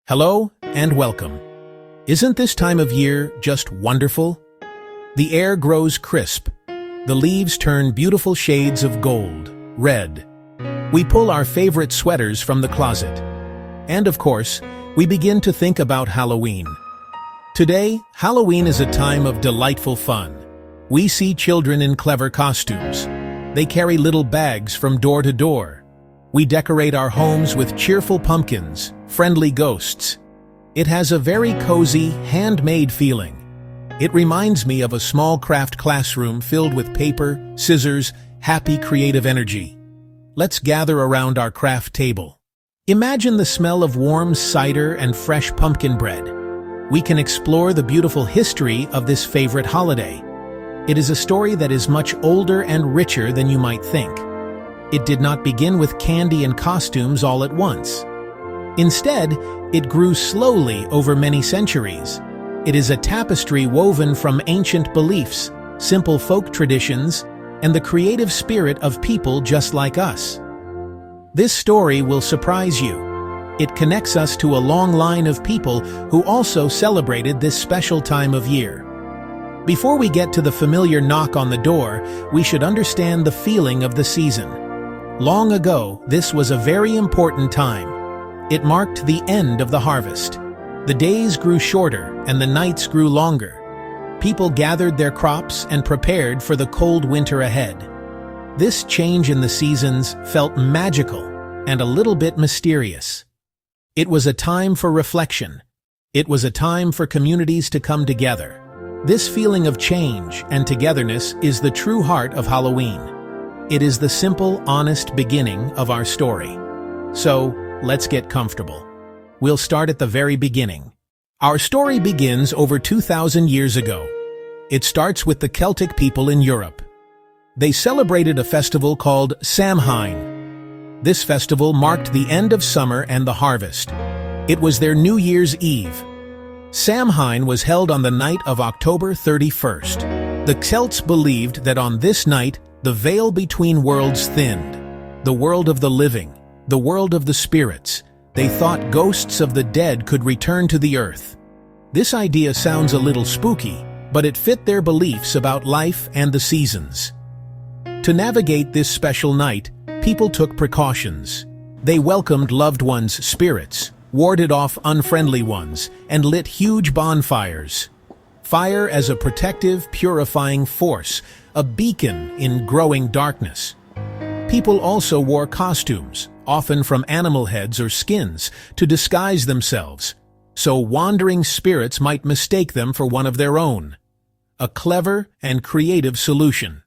Hello and welcome. Isn't this time of year just wonderful? The air grows crisp. The leaves turn beautiful shades of gold, red. We pull our favorite sweaters from the closet. And of course, we begin to think about Halloween. Today, Halloween is a time of delightful fun. We see children in clever costumes. They carry little bags from door to door. We decorate our homes with cheerful pumpkins, friendly ghosts. It has a very cozy, handmade feeling. It reminds me of a small craft classroom filled with paper, scissors, happy creative energy. Let's gather around our craft table. Imagine the smell of warm cider and fresh pumpkin bread. We can explore the beautiful history of this favorite holiday. It is a story that is much older and richer than you might think. It did not begin with candy and costumes all at once. Instead, it grew slowly over many centuries. It is a tapestry woven from ancient beliefs, simple folk traditions, and the creative spirit of people just like us. This story will surprise you. It connects us to a long line of people who also celebrated this special time of year. Before we get to the familiar knock on the door, we should understand the feeling of the season. Long ago, this was a very important time. It marked the end of the harvest. The days grew shorter and the nights grew longer. People gathered their crops and prepared for the cold winter ahead. This change in the seasons felt magical and a little bit mysterious. It was a time for reflection. It was a time for communities to come together. This feeling of change and togetherness is the true heart of Halloween. It is the simple, honest beginning of our story. So, let's get comfortable. We'll start at the very beginning. Our story begins over 2,000 years ago. It starts with the Celtic people in Europe. They celebrated a festival called Samhain. This festival marked the end of summer and the harvest. It was their New Year's Eve. Samhain was held on the night of October 31st. The Celts believed that on this night, the veil between worlds thinned. The world of the living, the world of the spirits. They thought ghosts of the dead could return to the earth. This idea sounds a little spooky, but it fit their beliefs about life and the seasons. To navigate this special night, people took precautions. They welcomed loved ones' spirits, warded off unfriendly ones, and lit huge bonfires. Fire as a protective, purifying force, a beacon in growing darkness. People also wore costumes, often from animal heads or skins, to disguise themselves, so wandering spirits might mistake them for one of their own. A clever and creative solution.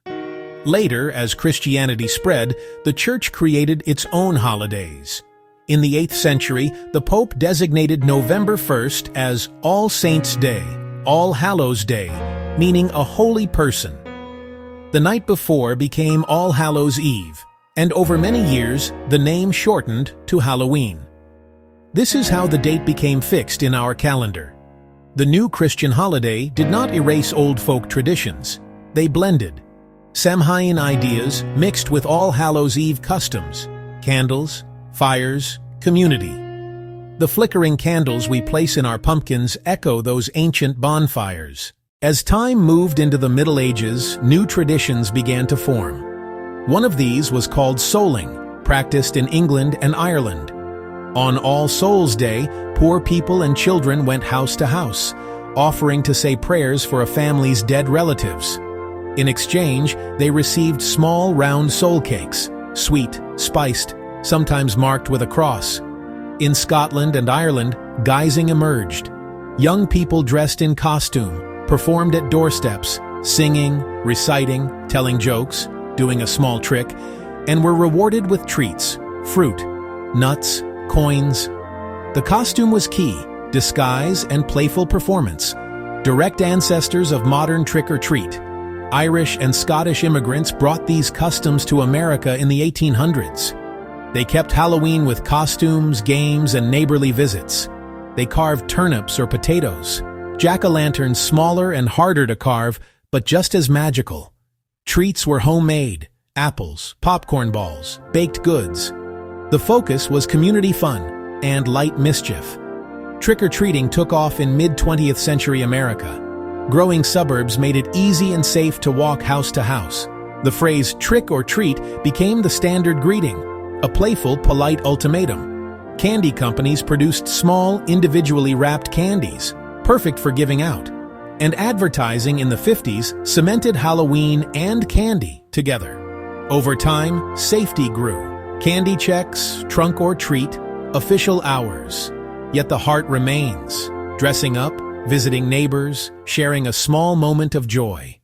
Later, as Christianity spread, the Church created its own holidays. In the 8th century, the Pope designated November 1st as All Saints' Day, All Hallows' Day, meaning a holy person. The night before became All Hallows' Eve, and over many years, the name shortened to Halloween. This is how the date became fixed in our calendar. The new Christian holiday did not erase old folk traditions. They blended. Samhain ideas mixed with All Hallows' Eve customs, candles, fires, community. The flickering candles we place in our pumpkins echo those ancient bonfires. As time moved into the Middle Ages, new traditions began to form. One of these was called souling, practiced in England and Ireland. On All Souls' Day, poor people and children went house to house, offering to say prayers for a family's dead relatives. In exchange, they received small round soul cakes, sweet, spiced, sometimes marked with a cross. In Scotland and Ireland, guising emerged. Young people dressed in costume performed at doorsteps, singing, reciting, telling jokes, doing a small trick, and were rewarded with treats, fruit, nuts, coins. The costume was key, disguise and playful performance, direct ancestors of modern trick-or-treat. Irish and Scottish immigrants brought these customs to America in the 1800s. They kept Halloween with costumes, games, and neighborly visits. They carved turnips or potatoes. Jack-o'-lanterns smaller and harder to carve, but just as magical. Treats were homemade, apples, popcorn balls, baked goods. The focus was community fun and light mischief. Trick-or-treating took off in mid-20th century America. Growing suburbs made it easy and safe to walk house to house. The phrase trick or treat became the standard greeting, a playful, polite ultimatum. Candy companies produced small, individually wrapped candies, perfect for giving out. And advertising in the 50s cemented Halloween and candy together. Over time, safety grew. Candy checks, trunk or treat, official hours. Yet the heart remains, dressing up, visiting neighbors, sharing a small moment of joy.